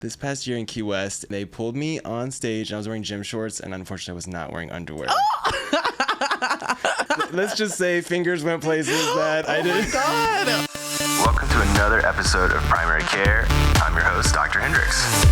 This past year in Key West, they pulled me on stage and I was wearing gym shorts and unfortunately I was not wearing underwear. Let's just say fingers went places that I didn't. Oh my God. Welcome to another episode of Primary Care. I'm your host, Dr. Hendricks.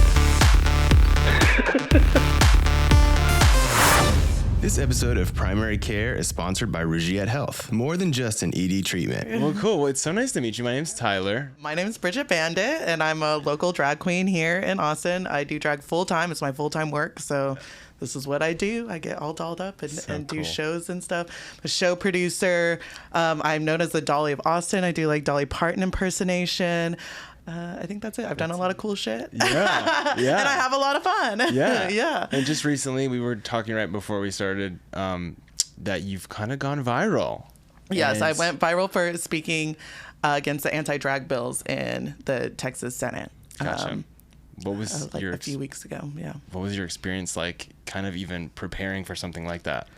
This episode of Primary Care is sponsored by Brigitte Health. More than just an ED treatment. Well, cool. Well, it's so nice to meet you. My name's Tyler. My name's Brigitte Bandit, and I'm a local drag queen here in Austin. I do drag full-time. It's my full-time work, so this is what I do. I get all dolled up and do shows and stuff. I'm a show producer. I'm known as the Dolly of Austin. I do like Dolly Parton impersonation. I think that's it. I've done a lot of cool shit. Yeah. And I have a lot of fun. Yeah. Yeah. And just recently, we were talking right before we started that you've kind of gone viral. Yes, and I went viral for speaking against the anti-drag bills in the Texas Senate. Gotcha. What was a few weeks ago, yeah. What was your experience like kind of even preparing for something like that?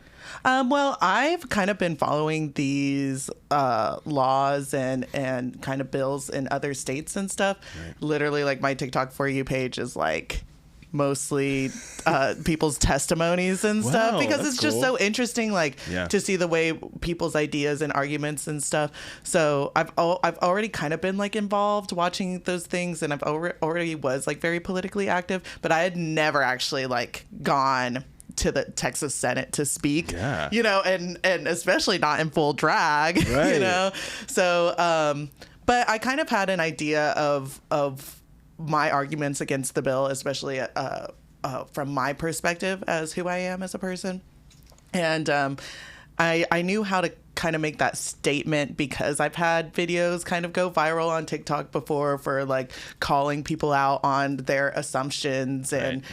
Well, I've kind of been following these laws and kind of bills in other states and stuff. Right. Literally, like my TikTok For You page is like mostly people's testimonies and stuff because it's just so interesting, like to see the way people's ideas and arguments and stuff. So I've already kind of been like involved watching those things, and I've already was like very politically active, but I had never actually like gone to the Texas Senate to speak, you know, and especially not in full drag, right. You know. So, but I kind of had an idea of my arguments against the bill, especially from my perspective as who I am as a person. And I knew how to kind of make that statement because I've had videos kind of go viral on TikTok before for like calling people out on their assumptions and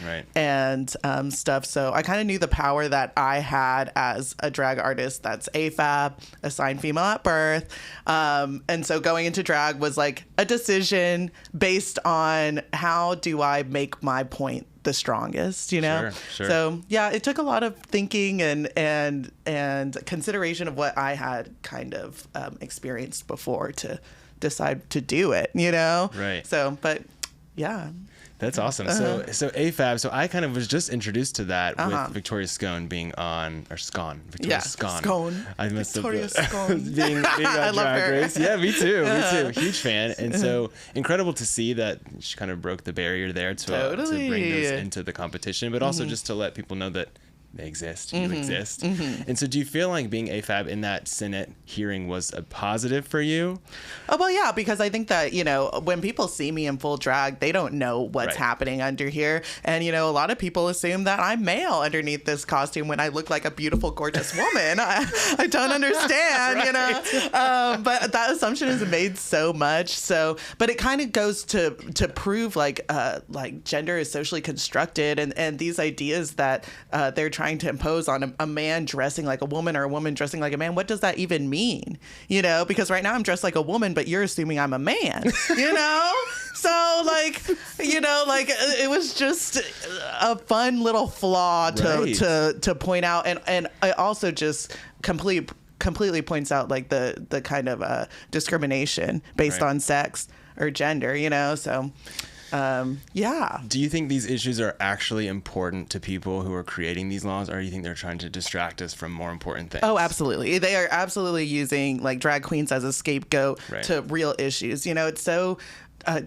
stuff. So I kind of knew the power that I had as a drag artist that's AFAB, assigned female at birth. And so going into drag was like a decision based on how do I make my point the strongest, you know? Sure. So yeah, it took a lot of thinking and consideration of what I had kind of experienced before to decide to do it, you know? Right. So, but yeah. That's awesome. So AFAB, so I kind of was just introduced to that with Victoria Scone being on, or Scone. Victoria Scone. Scone. I messed Victoria up Scone. being on I love Drag her. Race. Yeah, me too. Huge fan. And so incredible to see that she kind of broke the barrier there to bring those into the competition, but also just to let people know that they exist. You exist. And so do you feel like being AFAB in that Senate hearing was a positive for you? Oh, well, yeah, because I think that, you know, when people see me in full drag, they don't know what's happening under here. And, you know, a lot of people assume that I'm male underneath this costume when I look like a beautiful, gorgeous woman. I don't understand, you know. But that assumption is made so much. So, but it kind of goes to prove like gender is socially constructed and these ideas that they're trying to impose on a man dressing like a woman or a woman dressing like a man. What does that even mean? You know, because right now I'm dressed like a woman, but you're assuming I'm a man, you know? So like, you know, like it was just a fun little flaw to point out. And it also just completely points out like the kind of discrimination based on sex or gender, you know? So yeah. Do you think these issues are actually important to people who are creating these laws, or do you think they're trying to distract us from more important things? Oh, absolutely. They are absolutely using like drag queens as a scapegoat to real issues. You know, it's so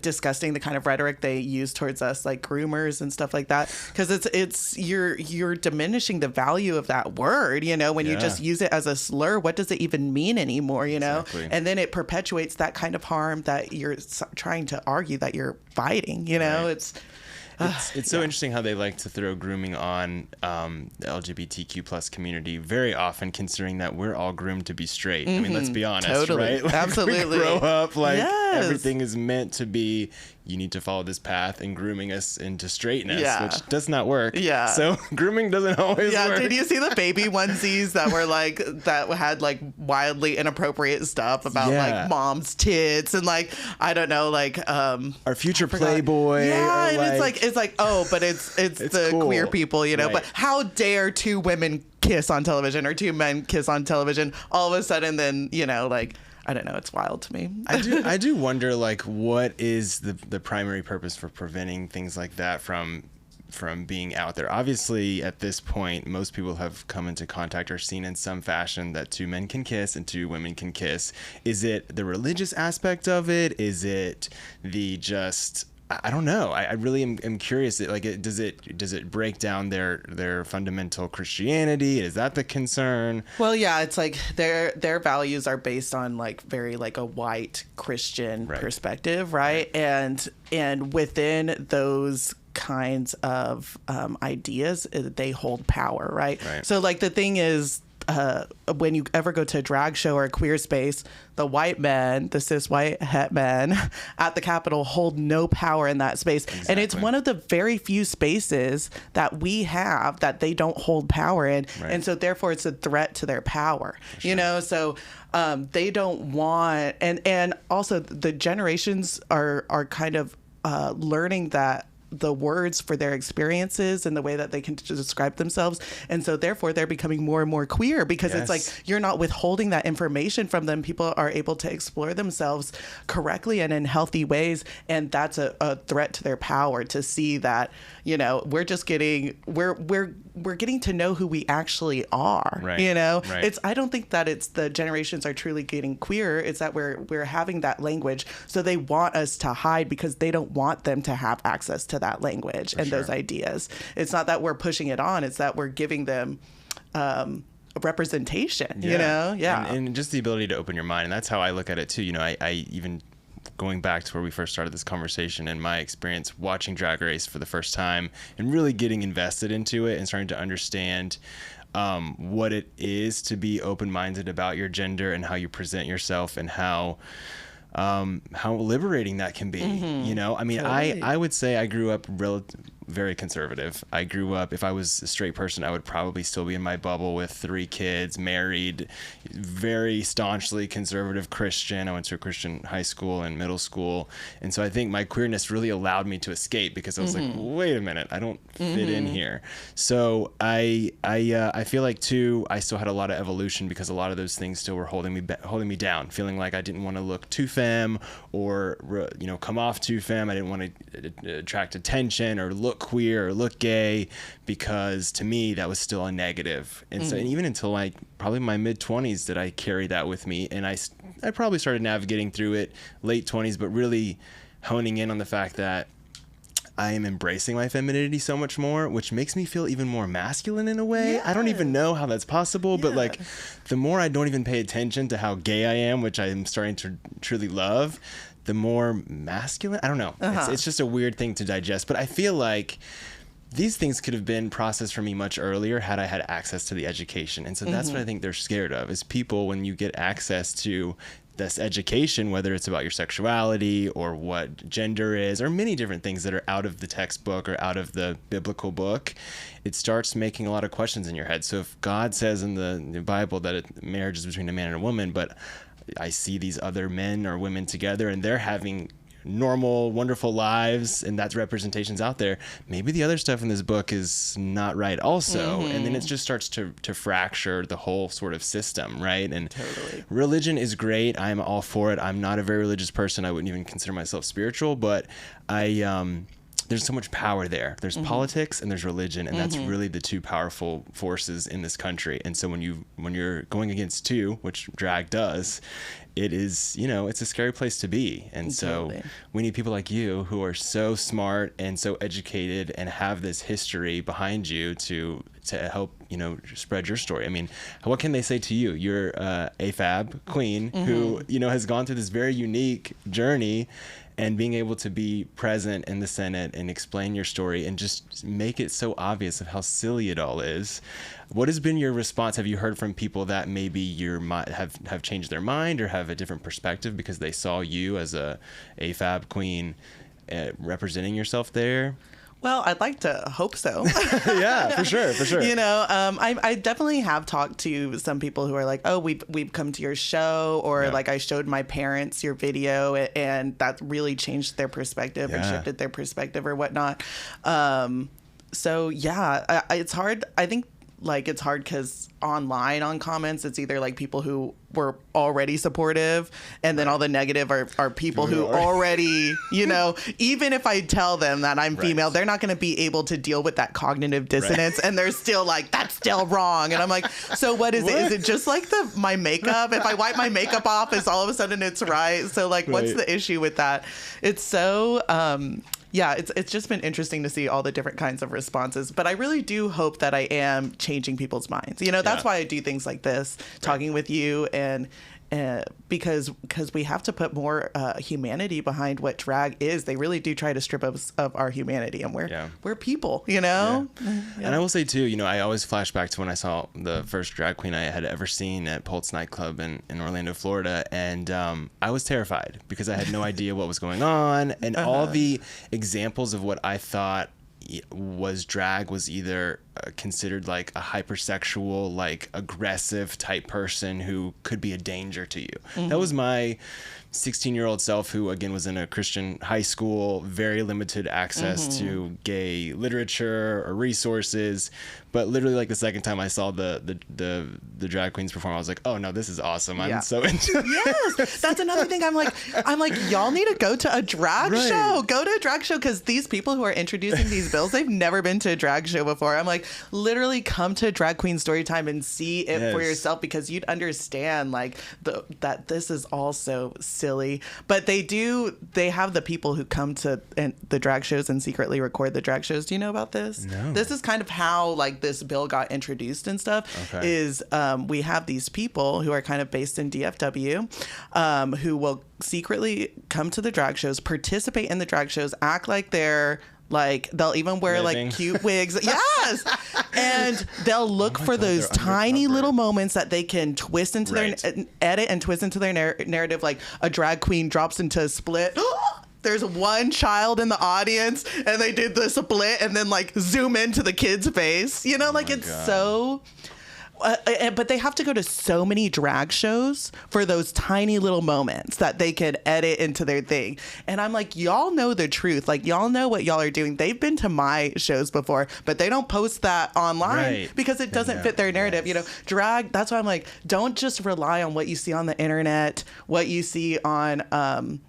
disgusting the kind of rhetoric they use towards us, like groomers and stuff like that, because it's you're diminishing the value of that word, you know, when you just use it as a slur. What does it even mean anymore, you know? Exactly. And then it perpetuates that kind of harm that you're trying to argue that you're fighting, you know? It's so interesting how they like to throw grooming on the LGBTQ plus community very often, considering that we're all groomed to be straight. I mean, let's be honest, right? Like, absolutely. We grow up like everything is meant to be, you need to follow this path, and grooming us into straightness, which does not work. Yeah. So grooming doesn't always work. Did you see the baby onesies that were like, that had like wildly inappropriate stuff about like mom's tits and like, I don't know, like our future Playboy. Yeah, and it's like, oh, but it's the cool. Queer people, you know. But how dare two women kiss on television or two men kiss on television? All of a sudden, then, you know, like, I don't know. It's wild to me. I do wonder, like, what is the primary purpose for preventing things like that from being out there? Obviously, at this point, most people have come into contact or seen in some fashion that 2 men can kiss and 2 women can kiss. Is it the religious aspect of it? Is it the just... I don't know. I really am curious. Does it break down their fundamental Christianity? Is that the concern? Well, yeah, it's like their values are based on like very like a white Christian perspective, right? And within those kinds of ideas, they hold power, right? So like the thing is, when you ever go to a drag show or a queer space, the white men, the cis white het men at the Capitol hold no power in that space. Exactly. And it's one of the very few spaces that we have that they don't hold power in. Right. And so therefore it's a threat to their power, you know? So they don't want, and also the generations are kind of learning that the words for their experiences and the way that they can describe themselves. And so therefore they're becoming more and more queer because it's like you're not withholding that information from them. People are able to explore themselves correctly and in healthy ways. And that's a threat to their power to see that, you know, we're getting to know who we actually are. Right. You know, I don't think that it's the generations are truly getting queer. It's that we're having that language. So they want us to hide because they don't want them to have access to that language and those ideas. It's not that we're pushing it on. It's that we're giving them a representation, you know? Yeah. And just the ability to open your mind. And that's how I look at it too. You know, I even going back to where we first started this conversation and my experience watching Drag Race for the first time and really getting invested into it and starting to understand what it is to be open-minded about your gender and how you present yourself and how liberating that can be. You know, I mean, totally. I would say I grew up very conservative. I grew up, if I was a straight person, I would probably still be in my bubble with 3 kids, married, very staunchly conservative Christian. I went to a Christian high school and middle school. And so I think my queerness really allowed me to escape because I was like, wait a minute, I don't fit in here. So I feel like too, I still had a lot of evolution because a lot of those things still were holding me down, feeling like I didn't want to look too femme or, you know, come off too femme. I didn't want to attract attention or look queer or look gay because to me that was still a negative. And so, and even until like probably my mid-20s did I carry that with me, and I probably started navigating through it late 20s, but really honing in on the fact that I am embracing my femininity so much more, which makes me feel even more masculine in a way. I don't even know how that's possible, but like the more I don't even pay attention to how gay I am, which I am starting to truly love, the more masculine. I don't know. It's just a weird thing to digest, but I feel like these things could have been processed for me much earlier had I had access to the education. And so that's what I think they're scared of, is people, when you get access to this education, whether it's about your sexuality or what gender is, or many different things that are out of the textbook or out of the biblical book, it starts making a lot of questions in your head. So if God says in the Bible that marriage is between a man and a woman, but I see these other men or women together and they're having normal, wonderful lives, and that's representations out there, maybe the other stuff in this book is not right also. And then it just starts to fracture the whole sort of system, right? And religion is great. I'm all for it. I'm not a very religious person. I wouldn't even consider myself spiritual, but there's so much power there. There's politics and there's religion, and that's really the two powerful forces in this country. And so when you're going against two, which drag does, it is, you know, it's a scary place to be. And so we need people like you who are so smart and so educated and have this history behind you to help, you know, spread your story. I mean, what can they say to you? You're AFAB queen who, you know, has gone through this very unique journey, and being able to be present in the Senate and explain your story and just make it so obvious of how silly it all is. What has been your response? Have you heard from people that maybe have changed their mind or have a different perspective because they saw you as a AFAB queen representing yourself there? Well, I'd like to hope so. Yeah, for sure. You know, I definitely have talked to some people who are like, oh, we've come to your show, or like I showed my parents your video and that really changed their perspective and shifted their perspective or whatnot. So yeah, it's hard. I think like it's hard because online on comments, it's either like people who were already supportive, and then all the negative are people who already, you know, even if I tell them that I'm female, they're not going to be able to deal with that cognitive dissonance, and they're still like, that's still wrong. And I'm like, so what is it? Is it just like my makeup? If I wipe my makeup off, is all of a sudden it's right? So like, what's the issue with that? It's so yeah, it's just been interesting to see all the different kinds of responses. But I really do hope that I am changing people's minds. You know, that's why I do things like this, talking with you, and because we have to put more humanity behind what drag is. They really do try to strip us of our humanity, and we're people, you know? Yeah. And I will say too, you know, I always flash back to when I saw the first drag queen I had ever seen at Pulse nightclub in Orlando, Florida. And I was terrified because I had no idea what was going on. And all the examples of what I thought was drag was either considered like a hypersexual, like aggressive type person who could be a danger to you. That was my 16-year-old self, who again was in a Christian high school, very limited access to gay literature or resources. But literally, like the second time I saw the drag queens perform, I was like, oh no, this is awesome. I'm so into it. Yes, that's another thing. I'm like, y'all need to go to a drag show. Go to a drag show, because these people who are introducing these bills, they've never been to a drag show before. I'm like, literally come to Drag Queen Storytime and see it for yourself, because you'd understand like that this is also silly. But they have the people who come to the drag shows and secretly record the drag shows. Do you know about this? No. This is kind of how like this bill got introduced and stuff. Is we have these people who are kind of based in DFW, who will secretly come to the drag shows, participate in the drag shows, act like they're like, they'll even wear like cute wigs. Yes. And they'll look for those tiny little moments that they can twist into their edit and twist into their narrative. Like a drag queen drops into a split. There's one child in the audience, and they did the split and then like zoom into the kid's face. You know, like it's so... but they have to go to so many drag shows for those tiny little moments that they could edit into their thing. And I'm like, y'all know the truth. Like, y'all know what y'all are doing. They've been to my shows before, but they don't post that online because it doesn't fit their narrative. You know, drag, that's why I'm like, don't just rely on what you see on the internet, what you see on,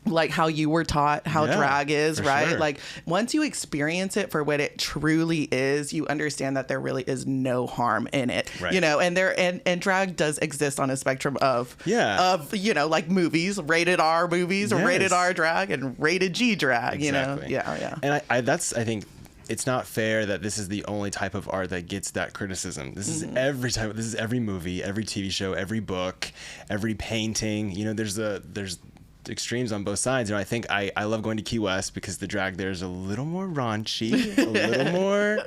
like how you were taught how drag is, right? Sure. Like once you experience it for what it truly is, you understand that there really is no harm in it, you know, and drag does exist on a spectrum of, you know, like movies, rated R movies, or rated R drag and rated G drag, you know? Yeah. And I think it's not fair that this is the only type of art that gets that criticism. This is every type. This is every movie, every TV show, every book, every painting. You know, there's extremes on both sides. You know, I think I love going to Key West because the drag there is a little more raunchy, a little more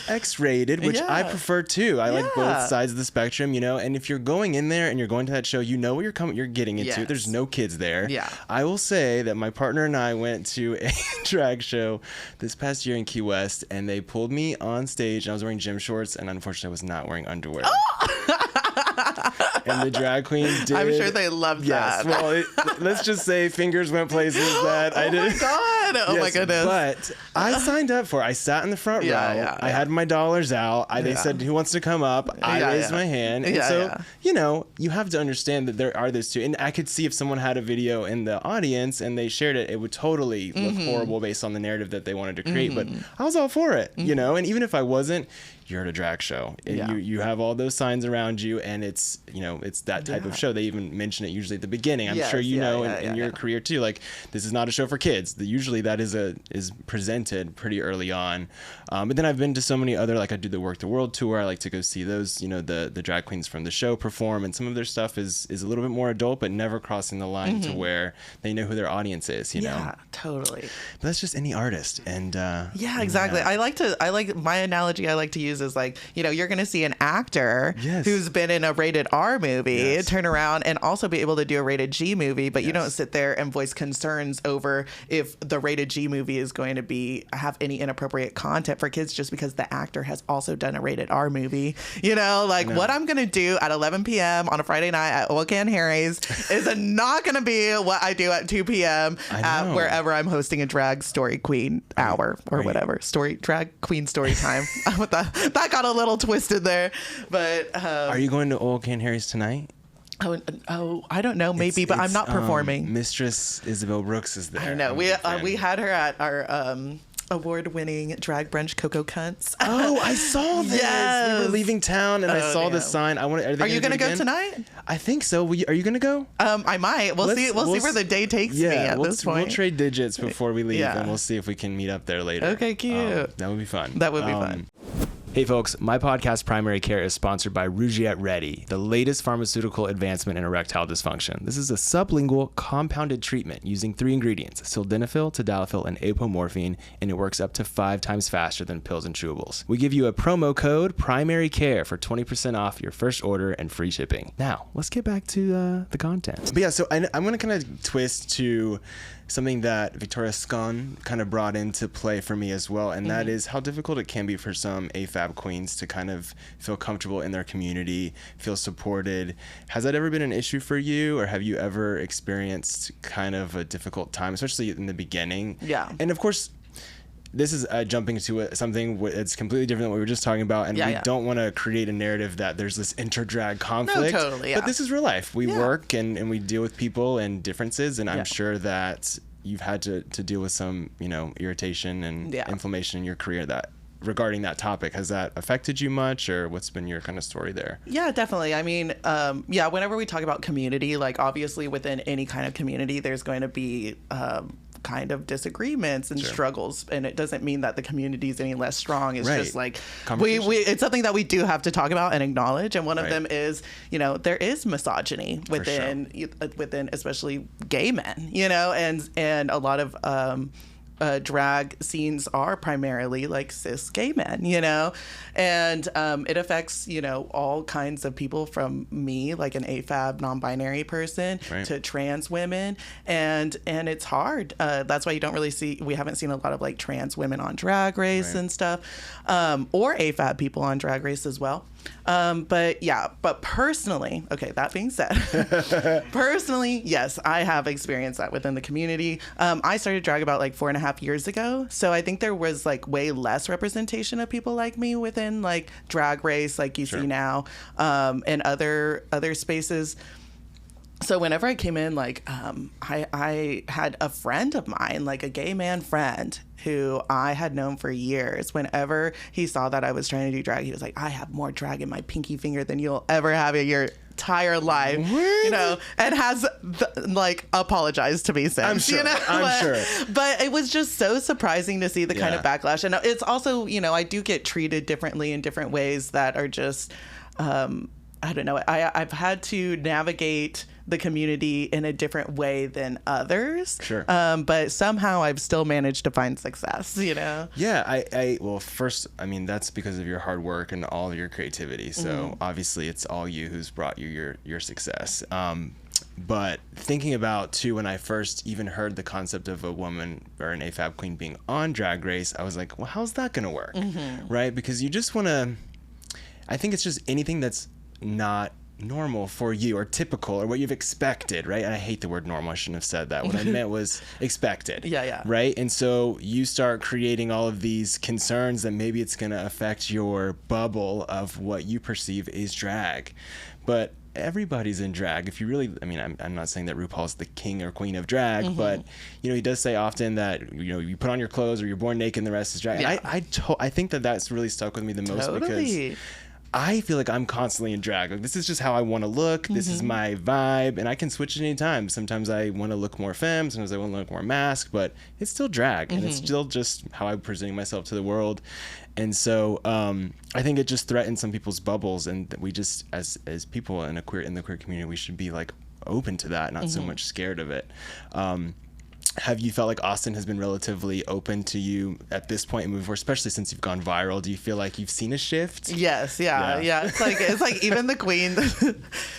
X-rated, which I prefer too. I like both sides of the spectrum, you know. And if you're going in there and you're going to that show, you know what you're getting into. There's no kids there. I will say that my partner and I went to a drag show this past year in Key West, and they pulled me on stage, and I was wearing gym shorts, and unfortunately I was not wearing underwear. And the drag queens did. I'm sure they loved that. Well, let's just say fingers went places that I didn't. Oh my God. Oh my goodness. But I signed up for it. I sat in the front row. I had my dollars out. They said, who wants to come up? I raised my hand. And you know, you have to understand that there are those two. And I could see if someone had a video in the audience and they shared it, it would totally look horrible based on the narrative that they wanted to create. But I was all for it, you know? And even if I wasn't, you're at a drag show. You have all those signs around you, and it's, you know, it's that type of show. They even mention it usually at the beginning. I'm sure you know in your career too, like, this is not a show for kids. Usually that is presented pretty early on. But then I've been to so many other, like I do the Work the World tour. I like to go see those, you know, the drag queens from the show perform, and some of their stuff is a little bit more adult, but never crossing the line to where they know who their audience is, you know? Yeah, totally. But that's just any artist. And exactly. I like my analogy I like to use is like, you know, you're going to see an actor who's been in a rated R movie turn around and also be able to do a rated G movie, but you don't sit there and voice concerns over if the rated G movie is going to have any inappropriate content for kids just because the actor has also done a rated R movie. You know, like what I'm going to do at 11 p.m. on a Friday night at Old Can Harry's is not going to be what I do at 2 p.m. at wherever I'm hosting a drag story queen hour or whatever. Drag queen story time. What the that got a little twisted there. But are you going to Old Can Harry's tonight? Oh, I don't know, maybe, but I'm not performing. Mistress Isabel Brooks is there. I know. We had her at our award-winning drag brunch, Coco Cunts. Oh, I saw this. Yes. We were leaving town, and I saw the sign. Are you gonna go tonight? I think so. Are you gonna go? I might. We'll see where the day takes me at this point. We'll trade digits before we leave, and we'll see if we can meet up there later. Okay, cute. That would be fun. That would be fun. Hey folks, my podcast Primary Care is sponsored by Brigitte Ready, the latest pharmaceutical advancement in erectile dysfunction. This is a sublingual compounded treatment using 3 ingredients, sildenafil, tadalafil, and apomorphine, and it works up to 5 times faster than pills and chewables. We give you a promo code Primary Care for 20% off your first order and free shipping. Now, let's get back to the content. But yeah, so I'm going to kind of twist to something that Victoria Scone kind of brought into play for me as well, and that is how difficult it can be for some AFAB queens to kind of feel comfortable in their community, feel supported. Has that ever been an issue for you, or have you ever experienced kind of a difficult time, especially in the beginning? Yeah. And of course, this is jumping to something that's completely different than what we were just talking about, and we don't want to create a narrative that there's this inter-drag conflict. No, totally, yeah. But this is real life. We work and we deal with people and differences, and I'm sure that you've had to deal with some, irritation and inflammation in your career regarding that topic. Has that affected you much, or what's been your kind of story there? Yeah, definitely. I mean, whenever we talk about community, like obviously within any kind of community, there's going to be kind of disagreements and struggles, and it doesn't mean that the community is any less strong. It's just like it's something that we do have to talk about and acknowledge, and one of them is there is misogyny within especially gay men, and a lot of drag scenes are primarily like cis gay men, and it affects, all kinds of people, from me, like an AFAB non-binary person, to trans women. And it's hard. That's why you don't really we haven't seen a lot of like trans women on Drag Race and stuff, or AFAB people on Drag Race as well. But personally, that being said, personally, yes, I have experienced that within the community. I started drag about like 4.5 years ago. So I think there was like way less representation of people like me within like Drag Race, like you see now, and other spaces. So whenever I came in, like, I had a friend of mine, like a gay man friend, who I had known for years. Whenever he saw that I was trying to do drag, he was like, I have more drag in my pinky finger than you'll ever have in your entire life, and has apologized to me since. I'm sure. But it was just so surprising to see the kind of backlash. And it's also, I do get treated differently in different ways that are just, I don't know. I've had to navigate the community in a different way than others. Sure. But somehow I've still managed to find success, Yeah, well, first, I mean, that's because of your hard work and all of your creativity. So obviously it's all you who's brought you your success. But thinking about, too, when I first even heard the concept of a woman or an AFAB queen being on Drag Race, I was like, well, how's that going to work? Right? Because you just want to, I think it's just anything that's not normal for you or typical or what you've expected, right? And I hate the word normal. I shouldn't have said that. What I meant was expected. Yeah. Right? And so you start creating all of these concerns that maybe it's going to affect your bubble of what you perceive is drag. But everybody's in drag. If you really, I mean, I'm not saying that RuPaul's the king or queen of drag, but he does say often that you put on your clothes or you're born naked and the rest is drag. Yeah. I think that's really stuck with me the most because I feel like I'm constantly in drag. Like, this is just how I want to look. This is my vibe, and I can switch at any time. Sometimes I want to look more femme, sometimes I want to look more masked, but it's still drag, and it's still just how I'm presenting myself to the world. And so I think it just threatens some people's bubbles, and that we just, as people in the queer community, we should be like open to that, not so much scared of it. Have you felt like Austin has been relatively open to you at this point in moving forward, especially since you've gone viral? Do you feel like you've seen a shift? Yes, yeah. It's like even the queen, that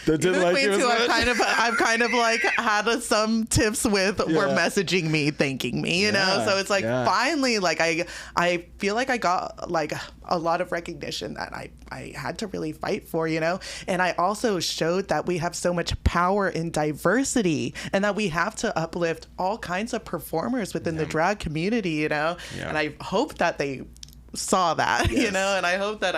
didn't like you who I've kind of like had some tips with were messaging me, thanking me, So it's like finally, like I feel like I got like a lot of recognition that I had to really fight for, and I also showed that we have so much power in diversity and that we have to uplift all kinds of performers within the drag community, and I hope that they saw that, you know, and I hope that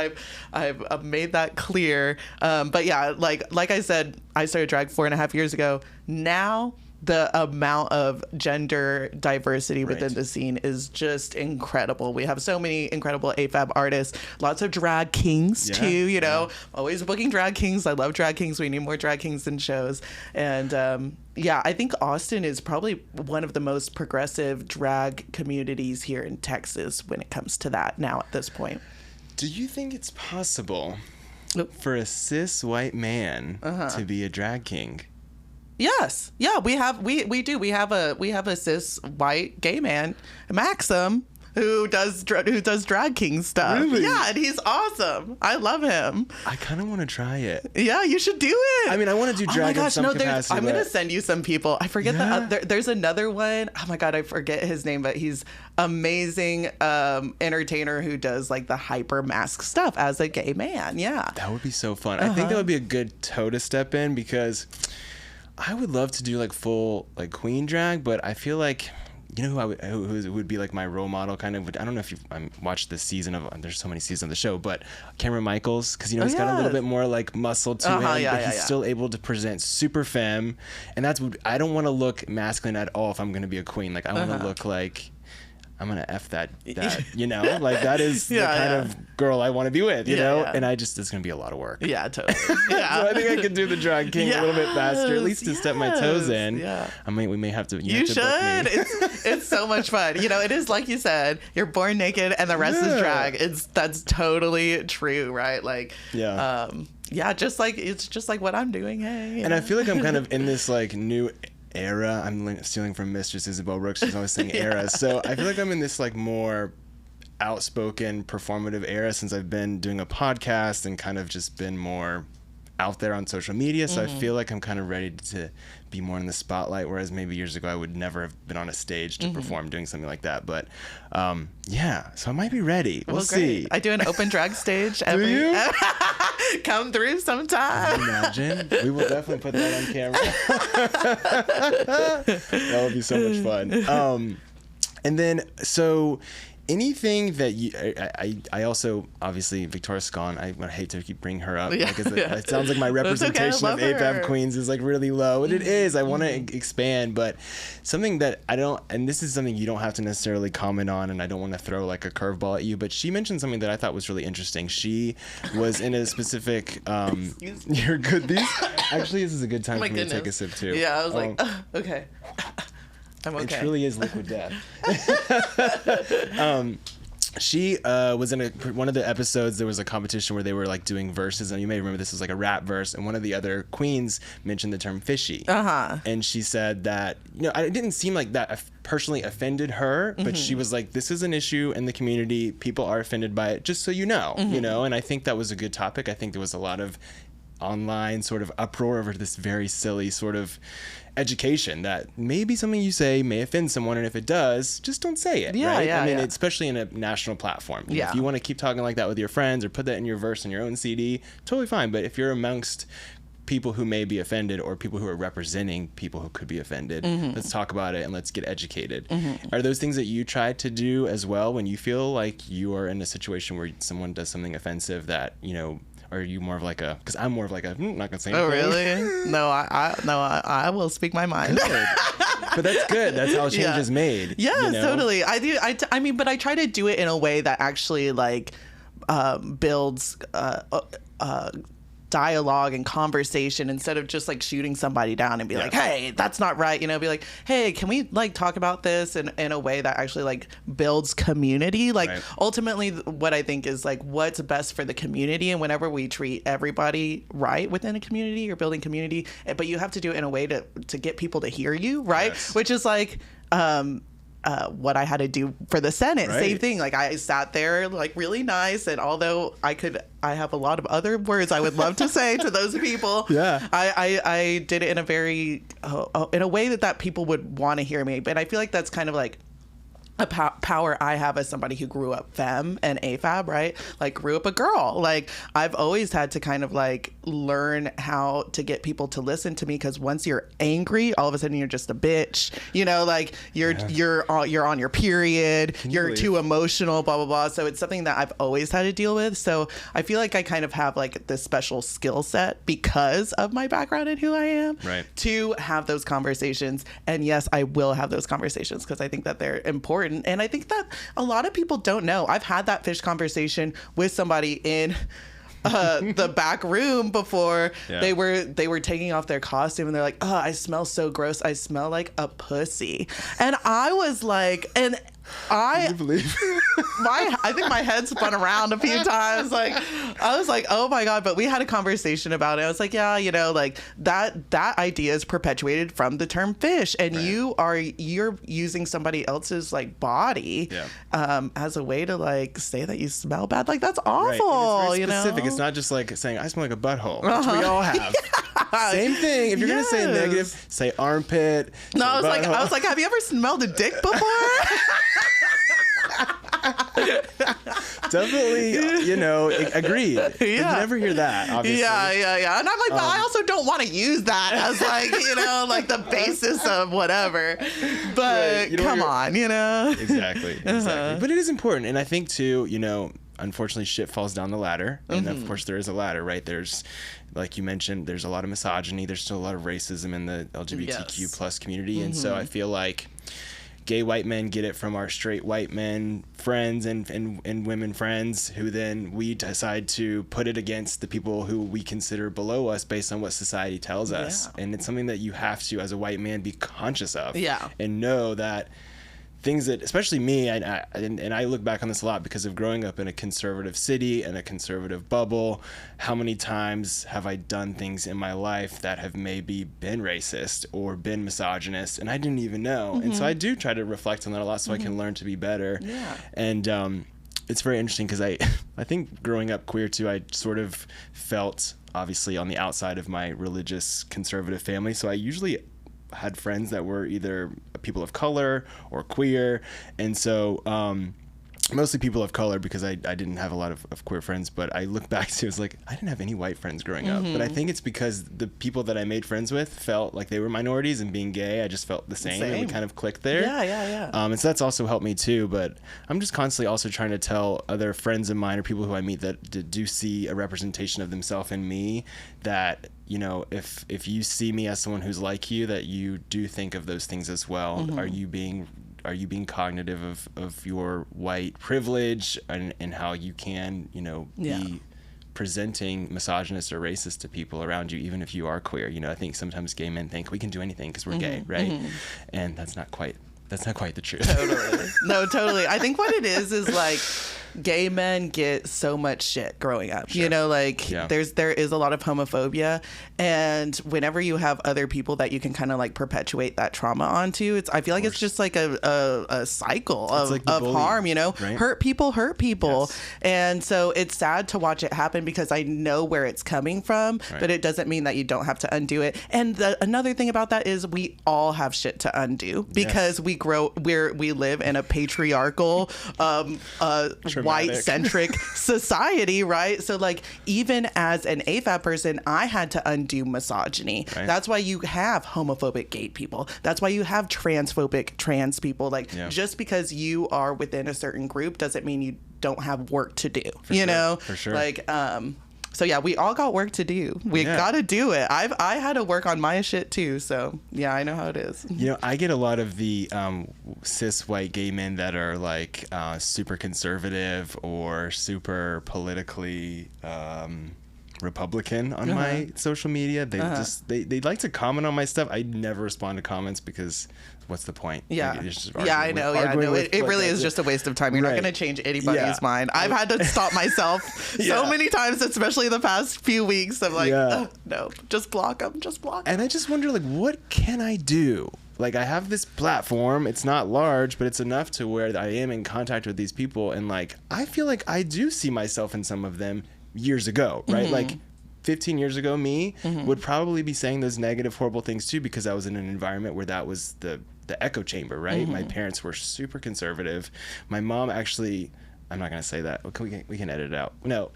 I've made that clear. But yeah, like I said, I started drag 4.5 years ago. Now the amount of gender diversity within the scene is just incredible. We have so many incredible AFAB artists, lots of drag kings too, you know, always booking drag kings. I love drag kings. We need more drag kings in shows. And yeah, I think Austin is probably one of the most progressive drag communities here in Texas when it comes to that now at this point. Do you think it's possible for a cis white man to be a drag king? Yes. Yeah, we do. We have a cis white gay man, Maxim, who does drag king stuff. Really? Yeah, and he's awesome. I love him. I kind of want to try it. Yeah, you should do it. I mean, I want to do drag in some capacity. I'm going to send you some people. I forget there's another one. Oh my God, I forget his name, but he's amazing entertainer who does like the hyper mask stuff as a gay man. Yeah. That would be so fun. I think that would be a good toe to step in, because I would love to do like full like queen drag, but I feel like, you know, who would be like my role model kind of. I don't know if you've watched this season of, there's so many seasons of the show, but Cameron Michaels, because, you know, he's got a little bit more like muscle to him, but he's still able to present super femme, and that's what I don't want to look masculine at all if I'm going to be a queen. Like I want to look like I'm gonna F that, you know, like that is the kind of girl I want to be with, you know, and it's gonna be a lot of work. Yeah, totally. Yeah. So I think I could do the drag king a little bit faster, at least to step my toes in. Yeah. I mean, we may have to. You should. It's so much fun. You know, it is like you said, you're born naked and the rest is drag. That's totally true, right? Like, yeah, it's just like what I'm doing. Hey. And I feel like I'm kind of in this like new era. I'm stealing from Mistress Isabel Brooks. She's always saying era. So I feel like I'm in this like more outspoken performative era since I've been doing a podcast and kind of just been more out there on social media. So I feel like I'm kind of ready to be more in the spotlight, whereas maybe years ago I would never have been on a stage to perform doing something like that. But yeah, so I might be ready. We'll see. I do an open drag stage Do you? Come through sometime. Can you imagine? We will definitely put that on camera. That would be so much fun. And then, so anything that you, I also, obviously, Victoria Scone, I hate to keep bringing her up. Yeah. Because it sounds like my representation of AFAB queens is like really low. And it is. I want to expand. But something that I don't, and this is something you don't have to necessarily comment on, and I don't want to throw like a curveball at you, but she mentioned something that I thought was really interesting. She was in a specific, you're good. Actually, this is a good time for me to take a sip too. Yeah, I was like, okay. I'm okay. It truly is liquid death. She was in one of the episodes. There was a competition where they were like doing verses, and you may remember this was like a rap verse. And one of the other queens mentioned the term "fishy," and she said that, you know, it didn't seem like that personally offended her, but she was like, "This is an issue in the community. People are offended by it. Just so you know, you know." And I think that was a good topic. I think there was a lot of online sort of uproar over this very silly sort of education that maybe something you say may offend someone, and if it does, just don't say it. Right? I mean, especially in a national platform. If you want to keep talking like that with your friends or put that in your verse in your own CD, totally fine. But if you're amongst people who may be offended or people who are representing people who could be offended, let's talk about it and let's get educated. Are those things that you try to do as well when you feel like you are in a situation where someone does something offensive that, you know, or are you more of like a, because I'm more of like a, not gonna say anything. Oh really? No, I will speak my mind. But that's good. That's how change is made. Yeah, you know? Totally. I do. I mean, but I try to do it in a way that actually like builds dialogue and conversation instead of just like shooting somebody down and be like, hey, that's not right, you know, be like, hey, can we like talk about this in a way that actually like builds community, like ultimately what I think is like what's best for the community. And whenever we treat everybody right within a community, you're building community, but you have to do it in a way to get people to hear you, right? Which is like what I had to do for the Senate. Same thing. Like I sat there like really nice, and although I have a lot of other words I would love to say to those people. I did it in a very in a way that people would want to hear me. But I feel like that's kind of like a power I have as somebody who grew up femme and AFAB, right? Like grew up a girl. Like I've always had to kind of like learn how to get people to listen to me, because once you're angry, all of a sudden you're just a bitch. You know, like you're on your period. You're too emotional, blah blah blah. So it's something that I've always had to deal with. So I feel like I kind of have like this special skill set because of my background and who I am, right, to have those conversations. And yes, I will have those conversations because I think that they're important. And I think that a lot of people don't know. I've had that fish conversation with somebody in the back room before. They were taking off their costume, and they're like, "Oh, I smell so gross. I smell like a pussy." And I was like, I think my head spun around a few times. Like I was like, oh my God. But we had a conversation about it. I was like, yeah, you know, like that idea is perpetuated from the term fish, and right. you're using somebody else's like body as a way to like say that you smell bad. Like that's awful. Right. It's very specific. Know? It's not just like saying I smell like a butthole, which we all have. Same thing. If you're gonna say negative, say armpit. No, I was like, have you ever smelled a dick before? Definitely, you know, agreed. You never hear that, obviously. Yeah. And I'm like, but I also don't want to use that as like, you know, like the basis of whatever. But right. You know, come on, you know. Exactly. But it is important. And I think too, you know, unfortunately shit falls down the ladder. And of course there is a ladder, right? There's, like you mentioned, there's a lot of misogyny. There's still a lot of racism in the LGBTQ plus community. And so I feel like gay white men get it from our straight white men friends and women friends, who then we decide to put it against the people who we consider below us based on what society tells us. And it's something that you have to, as a white man, be conscious of. And know that things that, especially me, and I look back on this a lot because of growing up in a conservative city and a conservative bubble. How many times have I done things in my life that have maybe been racist or been misogynist, and I didn't even know? And so I do try to reflect on that a lot so I can learn to be better. And it's very interesting because I think growing up queer too, I sort of felt obviously on the outside of my religious conservative family. So I usually had friends that were either people of color or queer, and so mostly people of color, because I didn't have a lot of queer friends. But I look back to, it's like I didn't have any white friends growing up. But I think it's because the people that I made friends with felt like they were minorities, and being gay, I just felt the same. And we kind of clicked there. And so that's also helped me too. But I'm just constantly also trying to tell other friends of mine or people who I meet that do see a representation of themselves in me, that, you know, if you see me as someone who's like you, that you do think of those things as well. Are you being cognitive of your white privilege and how you can, you know, be presenting misogynist or racist to people around you, even if you are queer? You know, I think sometimes gay men think we can do anything because we're gay, right? And that's not quite the truth. Totally. No, totally. I think what it is like gay men get so much shit growing up. You know, like there is a lot of homophobia, and whenever you have other people that you can kind of like perpetuate that trauma onto, I feel like it's just like a cycle of harm, you know, right? hurt people. And so it's sad to watch it happen because I know where it's coming from, but it doesn't mean that you don't have to undo it. And another thing about that is we all have shit to undo because we live in a patriarchal, white-centric society, right? So like even as an AFAB person, I had to undo misogyny. That's why you have homophobic gay people. That's why you have transphobic trans people. Like just because you are within a certain group doesn't mean you don't have work to do. You know? For sure. Like so yeah, we all got work to do. We gotta do it. I had to work on my shit too. So yeah, I know how it is. You know, I get a lot of the cis white gay men that are like super conservative or super politically Republican on my social media. They they like to comment on my stuff. I never respond to comments because what's the point? I know. It really is just a waste of time. You're not going to change anybody's mind. I've had to stop myself so many times, especially the past few weeks. I'm like, no, just block them. And I just wonder, like, what can I do? Like, I have this platform. It's not large, but it's enough to where I am in contact with these people. And like, I feel like I do see myself in some of them years ago, right? Like 15 years ago, me would probably be saying those negative, horrible things too, because I was in an environment where that was the the echo chamber, right? My parents were super conservative. My mom actually, I'm not going to say that. We can edit it out. No.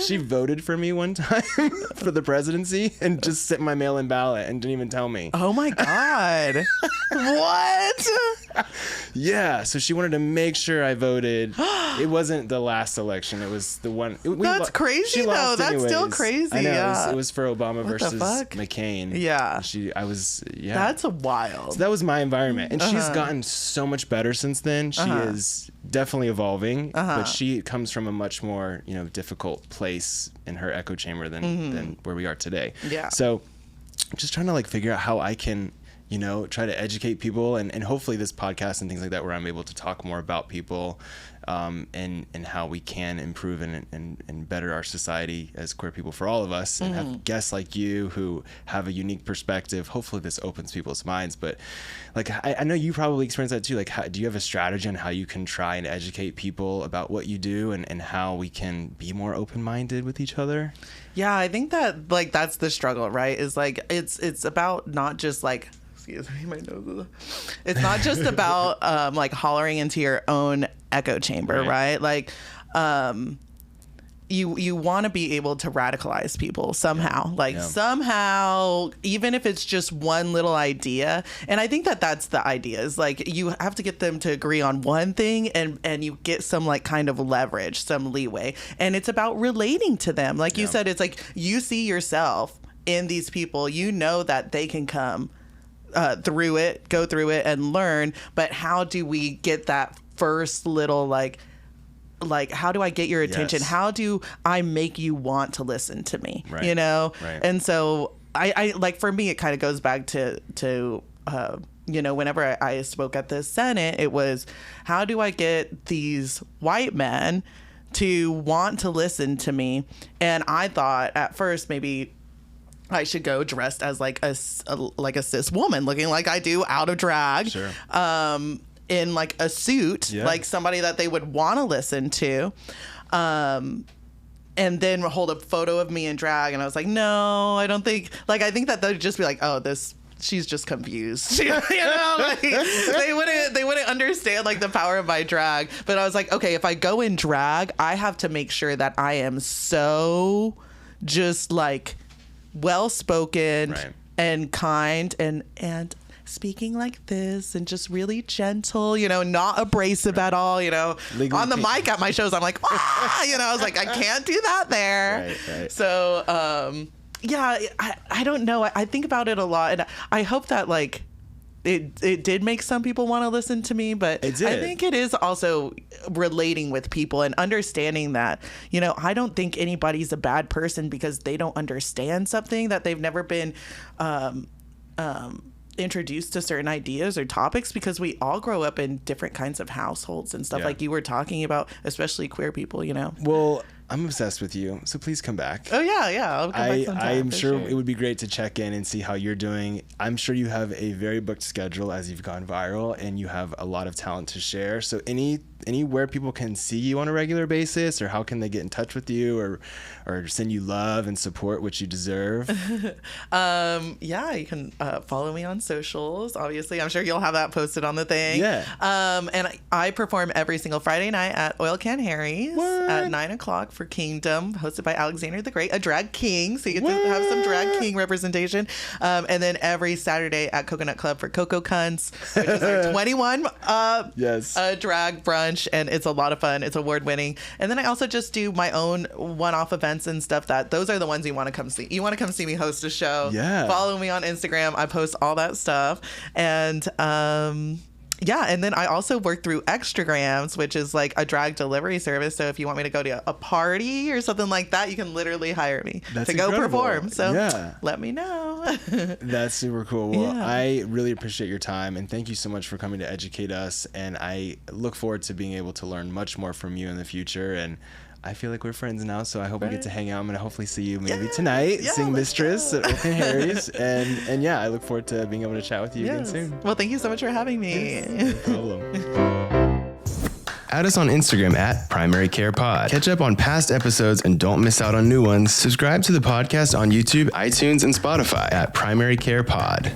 She voted for me one time for the presidency and just sent my mail-in ballot and didn't even tell me. Oh my God. What? Yeah. So she wanted to make sure I voted. It wasn't the last election. It was the one. That's crazy though. That's still crazy. I know. Yeah. It was for Obama versus McCain. Yeah. That's wild. So that was my environment. And she's gotten so much better since then. She is definitely evolving, but she comes from a much more, difficult place in her echo chamber than where we are today. Yeah. So just trying to like figure out how I can, try to educate people and hopefully this podcast and things like that, where I'm able to talk more about people, and how we can improve and better our society as queer people for all of us, and have guests like you who have a unique perspective. Hopefully this opens people's minds. But like, I know you probably experienced that too. Like, do you have a strategy on how you can try and educate people about what you do and how we can be more open-minded with each other? Yeah, I think that like, that's the struggle, right? Is like, it's about not just like, excuse me, my nose. It's not just about like hollering into your own echo chamber, right? Like, you want to be able to radicalize people somehow, somehow, even if it's just one little idea. And I think that that's the idea, is like, you have to get them to agree on one thing, and you get some like kind of leverage, some leeway. And it's about relating to them. Like you said, it's like, you see yourself in these people, that they can come go through it and learn. But how do we get that first little like how do I get your attention? Yes. How do I make you want to listen to me? Right. Right. And so I like, for me, it kind of goes back to whenever I spoke at the Senate, it was, how do I get these white men to want to listen to me? And I thought at first maybe I should go dressed as like a cis woman, looking like I do, out of drag, sure. In like a suit, like somebody that they would want to listen to, and then hold a photo of me in drag. And I was like, no, I don't think, like, I think that they'd just be like, oh, she's just confused. They wouldn't understand like the power of my drag. But I was like, okay, if I go in drag, I have to make sure that I am so just like well-spoken, right, and kind and speaking like this and just really gentle, not abrasive at all, legally on the mic at my shows. I'm like, I was like, I can't do that there. Right. So, I don't know. I think about it a lot, and I hope that like it did make some people want to listen to me, but I think it is also relating with people and understanding that, I don't think anybody's a bad person because they don't understand something, that they've never been introduced to certain ideas or topics, because we all grow up in different kinds of households and stuff, like you were talking about, especially queer people, Well, I'm obsessed with you, so please come back. Oh yeah, I'll come back sometime. I'm sure it would be great to check in and see how you're doing. I'm sure you have a very booked schedule as you've gone viral, and you have a lot of talent to share. So anywhere people can see you on a regular basis, or how can they get in touch with you, or send you love and support, which you deserve? You can follow me on socials. Obviously, I'm sure you'll have that posted on the thing. Yeah. And I perform every single Friday night at Oil Can Harry's at 9:00 for Kingdom, hosted by Alexander the Great, a drag king. So you get to have some drag king representation. And then every Saturday at Coconut Club for Coco Cunts, which is our 21 drag brunch. And it's a lot of fun. It's award winning. And then I also just do my own one-off events and stuff. Those are the ones you want to come see. You want to come see me host a show. Yeah. Follow me on Instagram. I post all that stuff. And and then I also work through Extragrams, which is like a drag delivery service. So if you want me to go to a party or something like that, you can literally hire me to go perform. So let me know. That's super cool. Well, I really appreciate your time, and thank you so much for coming to educate us. And I look forward to being able to learn much more from you in the future. And I feel like we're friends now, so I hope we get to hang out. I'm going to hopefully see you maybe tonight, sing Mistress at Open Harry's. And I look forward to being able to chat with you again soon. Well, thank you so much for having me. No problem. Add us on Instagram at Primary Care Pod. Catch up on past episodes and don't miss out on new ones. Subscribe to the podcast on YouTube, iTunes, and Spotify at Primary Care Pod.